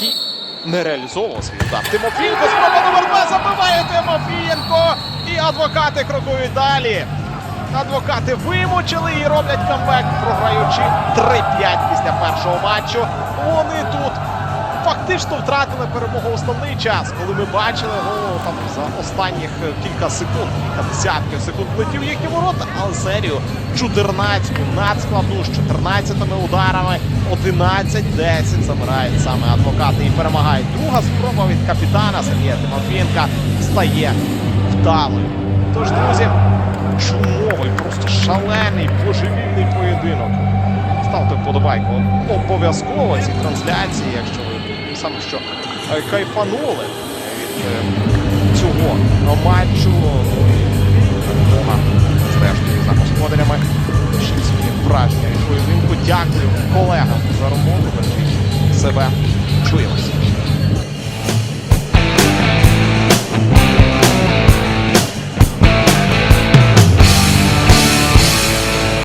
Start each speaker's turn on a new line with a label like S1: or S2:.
S1: який не реалізовував свій удар. Тимофієнко, спроба номер 2, забиває Тимофієнко. І адвокати крокують далі. Адвокати вимучили і роблять камбек, програючи 3-5 після першого матчу. Вони тут фактично втратили перемогу основний час, коли ми бачили там за останніх кілька секунд, десятки секунд летів їхні ворота, але серію 14 надскладну з 14 ударами, 11-10 забирають саме адвокати і перемагають. Друга спроба від капітана Сергія Тимофієнка стає вдалою. Тож, друзі, чумовий, просто шалений, божевільний поєдинок. Ставте вподобайку обов'язково цій трансляції, якщо ви саме що кайфанули від цього матчу. Зрештою, за господарями. Пишіть свої враження від поєдинку. Дякую колегам за роботу. Бережіть себе. Чуємося.